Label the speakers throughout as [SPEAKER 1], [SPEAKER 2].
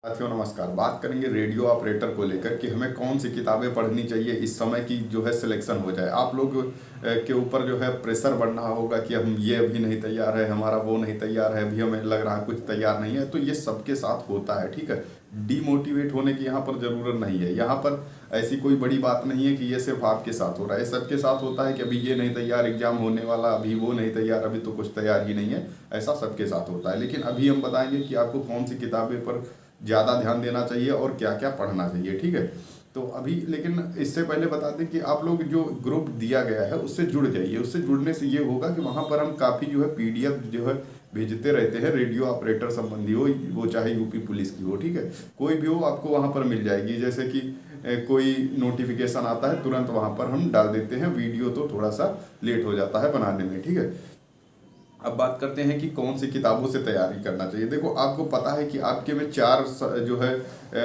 [SPEAKER 1] साथियों नमस्कार। बात करेंगे रेडियो ऑपरेटर को लेकर कि हमें कौन सी किताबें पढ़नी चाहिए इस समय की जो है सिलेक्शन हो जाए। आप लोग के ऊपर जो है प्रेशर बढ़ रहा होगा कि हम ये अभी नहीं तैयार है, हमारा वो नहीं तैयार है, अभी हमें लग रहा है कुछ तैयार नहीं है। तो ये सबके साथ होता है, ठीक है। डीमोटिवेट होने की यहाँ पर ज़रूरत नहीं है। यहाँ पर ऐसी कोई बड़ी बात नहीं है कि ये सिर्फ आपके साथ हो रहा है, सबके साथ होता है कि अभी ये नहीं तैयार, एग्जाम होने वाला, अभी वो नहीं तैयार, अभी तो कुछ तैयार ही नहीं है। ऐसा सबके साथ होता है। लेकिन अभी हम बताएंगे कि आपको कौन सी किताबें पर ज़्यादा ध्यान देना चाहिए और क्या क्या पढ़ना चाहिए, ठीक है। तो अभी लेकिन इससे पहले बता दें कि आप लोग जो ग्रुप दिया गया है उससे जुड़ जाइए। उससे जुड़ने से ये होगा कि वहाँ पर हम काफ़ी जो है पीडीएफ जो है भेजते रहते हैं, रेडियो ऑपरेटर संबंधी हो, वो चाहे यूपी पुलिस की हो, ठीक है। कोई भी हो आपको वहाँ पर मिल जाएगी। जैसे कि कोई नोटिफिकेशन आता है तुरंत वहाँ पर हम डाल देते हैं। वीडियो तो थोड़ा सा लेट हो जाता है बनाने में, ठीक है। अब बात करते हैं कि कौन सी किताबों से तैयारी करना चाहिए। देखो आपको पता है कि आपके में चार जो है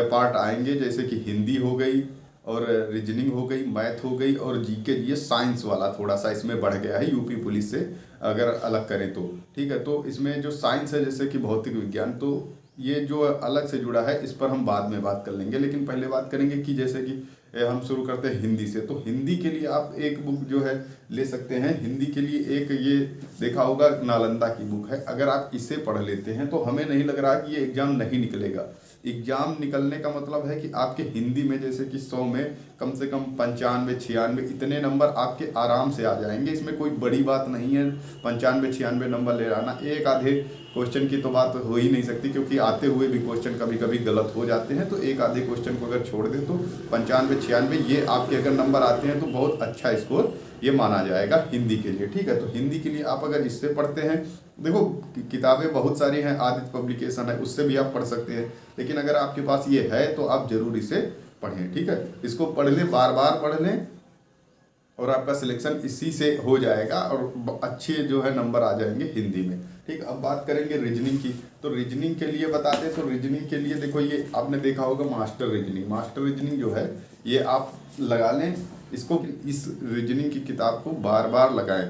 [SPEAKER 1] पार्ट आएंगे, जैसे कि हिंदी हो गई और रीजनिंग हो गई, मैथ हो गई और जीके। ये साइंस वाला थोड़ा सा इसमें बढ़ गया है यूपी पुलिस से अगर अलग करें तो, ठीक है। तो इसमें जो साइंस है जैसे कि भौतिक विज्ञान, तो ये जो अलग से जुड़ा है इस पर हम बाद में बात कर लेंगे। लेकिन पहले बात करेंगे कि जैसे कि हम शुरू करते हैं हिंदी से। तो हिंदी के लिए आप एक बुक जो है ले सकते हैं। हिंदी के लिए एक ये देखा होगा नालंदा की बुक है। अगर आप इसे पढ़ लेते हैं तो हमें नहीं लग रहा कि ये एग्जाम नहीं निकलेगा। एग्जाम निकलने का मतलब है कि आपके हिंदी में जैसे कि 100 में कम से कम 95 96 इतने नंबर आपके आराम से आ जाएंगे। इसमें कोई बड़ी बात नहीं है 95 96 नंबर ले आना। एक आधे क्वेश्चन की तो बात हो ही नहीं सकती, क्योंकि आते हुए भी क्वेश्चन कभी कभी गलत हो जाते हैं। तो एक आधे क्वेश्चन को अगर छोड़ दें तो 95 96 ये आपके अगर नंबर आते हैं तो बहुत अच्छा स्कोर ये माना जाएगा हिंदी के लिए, ठीक है। तो हिंदी के लिए आप अगर इससे पढ़ते हैं, देखो किताबें बहुत सारी हैं, आदित्य पब्लिकेशन है, उससे भी आप पढ़ सकते हैं। लेकिन अगर आपके पास ये है तो आप जरूर इसे पढ़ें, ठीक है। इसको पढ़ लें, बार बार पढ़ लें और आपका सिलेक्शन इसी से हो जाएगा और अच्छे जो है नंबर आ जाएंगे हिंदी में, ठीक। अब बात करेंगे रीजनिंग की। तो रीजनिंग के लिए बता दें तो रीजनिंग के लिए देखो ये आपने देखा होगा मास्टर रीजनिंग। मास्टर रीजनिंग जो है ये आप लगा लें इसको। इस रीजनिंग की किताब को बार बार लगाएं।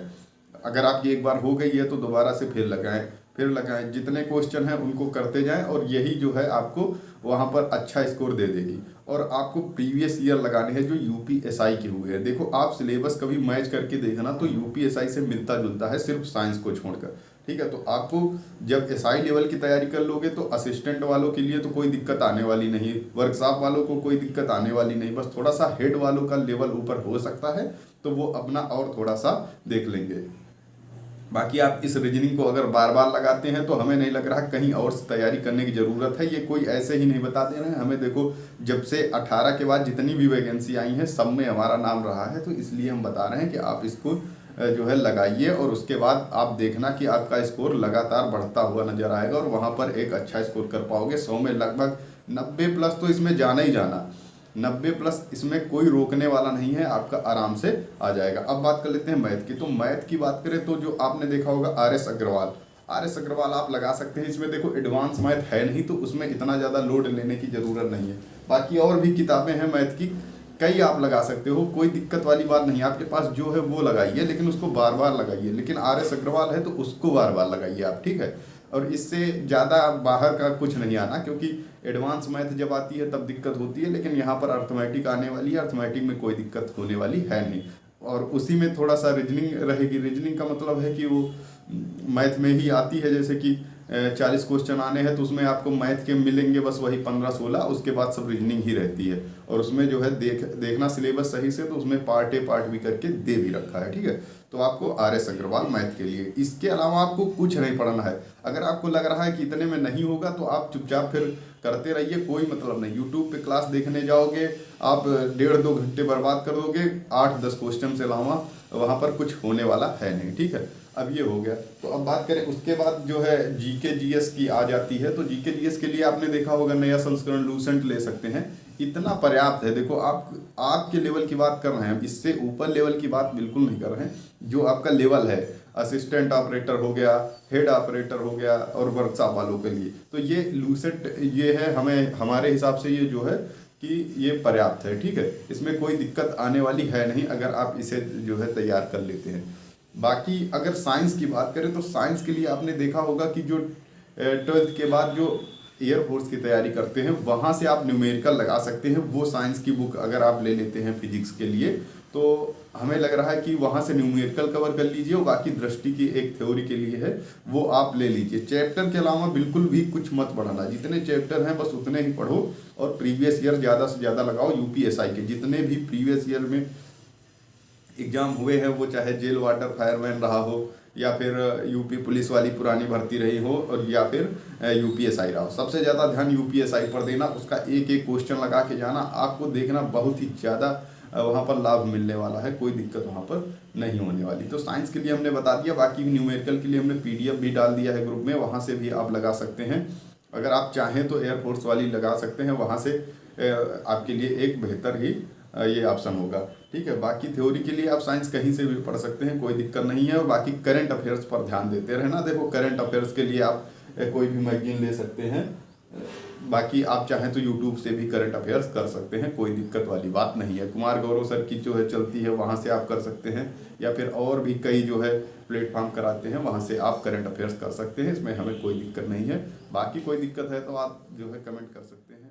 [SPEAKER 1] अगर आपकी एक बार हो गई है तो दोबारा से फिर लगाएं, फिर लगाएं। जितने क्वेश्चन हैं उनको करते जाएं और यही जो है आपको वहाँ पर अच्छा स्कोर दे देगी। और आपको प्रीवियस ईयर लगाने हैं जो यूपीएसआई के हुए हैं। देखो आप सिलेबस कभी मैच करके देखना तो यूपीएसआई से मिलता जुलता है, सिर्फ साइंस को छोड़कर, ठीक है। तो आपको जब एसआई लेवल की तैयारी कर लोगे तो असिस्टेंट वालों के लिए तो कोई दिक्कत आने वाली नहीं, वर्कशॉप वालों को कोई दिक्कत आने वाली नहीं। बस थोड़ा सा हेड वालों का लेवल ऊपर हो सकता है तो वो अपना और थोड़ा सा देख लेंगे। बाकी आप इस रीजनिंग को अगर बार बार लगाते हैं तो हमें नहीं लग रहा कहीं और से तैयारी करने की ज़रूरत है। ये कोई ऐसे ही नहीं बता दे रहे हैं हमें। देखो जब से 18 के बाद जितनी भी वैकेंसी आई हैं सब में हमारा नाम रहा है, तो इसलिए हम बता रहे हैं कि आप इसको जो है लगाइए और उसके बाद आप देखना कि आपका स्कोर लगातार बढ़ता हुआ नजर आएगा और वहाँ पर एक अच्छा स्कोर कर पाओगे। 100 में लगभग 90 प्लस तो इसमें जाना ही जाना, 90 प्लस इसमें कोई रोकने वाला नहीं है, आपका आराम से आ जाएगा। अब बात कर लेते हैं मैथ की। तो मैथ की बात करें तो जो आपने देखा होगा आर.एस. अग्रवाल, आर.एस. अग्रवाल आप लगा सकते हैं। इसमें देखो एडवांस मैथ है नहीं तो उसमें इतना ज़्यादा लोड लेने की ज़रूरत नहीं है। बाकी और भी किताबें हैं मैथ की, कई आप लगा सकते हो, कोई दिक्कत वाली बात नहीं। आपके पास जो है वो लगाइए, लेकिन उसको बार बार लगाइए। लेकिन आर.एस. अग्रवाल है तो उसको बार बार लगाइए आप, ठीक है। और इससे ज़्यादा बाहर का कुछ नहीं आना, क्योंकि एडवांस मैथ जब आती है तब दिक्कत होती है। लेकिन यहाँ पर अर्थमेटिक आने वाली है, अर्थमेटिक में कोई दिक्कत होने वाली है नहीं। और उसी में थोड़ा सा रीजनिंग रहेगी। रीजनिंग का मतलब है कि वो मैथ में ही आती है। जैसे कि 40 क्वेश्चन आने हैं तो उसमें आपको मैथ के मिलेंगे बस वही 15-16, उसके बाद सब रीजनिंग ही रहती है। और उसमें जो है देखना सिलेबस सही से, तो उसमें पार्ट ए पार्ट बी करके दे भी रखा है, ठीक है। तो आपको आर.एस. अग्रवाल मैथ के लिए, इसके अलावा आपको कुछ नहीं पढ़ना है। अगर आपको लग रहा है कि इतने में नहीं होगा तो आप चुपचाप फिर करते रहिए, कोई मतलब नहीं। यूट्यूब पे क्लास देखने जाओगे आप 1.5-2 घंटे बर्बाद कर दोगे, 8-10 क्वेश्चन से अलावा वहाँ पर कुछ होने वाला है नहीं, ठीक है। अब ये हो गया। तो अब बात करें उसके बाद जो है जीके जीएस की आ जाती है। तो जीके जीएस के लिए आपने देखा होगा नया संस्करण लूसेंट ले सकते हैं, इतना पर्याप्त है। देखो आप आपके लेवल की बात कर रहे हैं, इससे ऊपर लेवल की बात बिल्कुल नहीं कर रहे हैं। जो आपका लेवल है, असिस्टेंट ऑपरेटर हो गया, हेड ऑपरेटर हो गया और वर्कशॉप वालों के लिए, तो ये लूसेंट ये है, हमें हमारे हिसाब से ये जो है कि ये पर्याप्त है, ठीक है। इसमें कोई दिक्कत आने वाली है नहीं अगर आप इसे जो है तैयार कर लेते हैं। बाकी अगर साइंस की बात करें तो साइंस के लिए आपने देखा होगा कि जो 12th के बाद जो एयरफोर्स की तैयारी करते हैं वहाँ से आप न्यूमेरिकल लगा सकते हैं। वो साइंस की बुक अगर आप ले लेते हैं फिजिक्स के लिए, तो हमें लग रहा है कि वहाँ से न्यूमेरिकल कवर कर लीजिए, और बाकी दृष्टि की एक थ्योरी के लिए है वो आप ले लीजिए। चैप्टर के अलावा बिल्कुल भी कुछ मत पढ़ना, जितने चैप्टर हैं बस उतने ही पढ़ो, और प्रीवियस ईयर ज़्यादा से ज़्यादा लगाओ। यूपीएसआई के जितने भी प्रीवियस ईयर में एग्जाम हुए हैं, वो चाहे जेल वार्डर फायरमैन रहा हो, या फिर यूपी पुलिस वाली पुरानी भर्ती रही हो, और या फिर यूपीएसआई रहा हो, सबसे ज़्यादा ध्यान यूपीएसआई पर देना। उसका एक एक क्वेश्चन लगा के जाना, आपको देखना बहुत ही ज़्यादा वहाँ पर लाभ मिलने वाला है, कोई दिक्कत वहाँ पर नहीं होने वाली। तो साइंस के लिए हमने बता दिया, बाकी न्यूमेरिकल के लिए हमने पीडीएफ भी डाल दिया है ग्रुप में, वहाँ से भी आप लगा सकते हैं। अगर आप चाहें तो एयरफोर्स वाली लगा सकते हैं, वहाँ से आपके लिए एक बेहतर ही ये ऑप्शन होगा। ठीक है, बाकी थ्योरी के लिए आप साइंस कहीं से भी पढ़ सकते हैं, कोई दिक्कत नहीं है। और बाकी करंट अफेयर्स पर ध्यान देते रहना। देखो करंट अफेयर्स के लिए आप कोई भी मैगजीन ले सकते हैं, बाकी आप चाहें तो यूट्यूब से भी करंट अफेयर्स कर सकते हैं, कोई दिक्कत वाली बात नहीं है। कुमार गौरव सर की जो है चलती है, वहाँ से आप कर सकते हैं, या फिर और भी कई जो है प्लेटफॉर्म कराते हैं, वहाँ से आप करंट अफेयर्स कर सकते हैं, इसमें हमें कोई दिक्कत नहीं है। बाकी कोई दिक्कत है तो आप जो है कमेंट कर सकते हैं।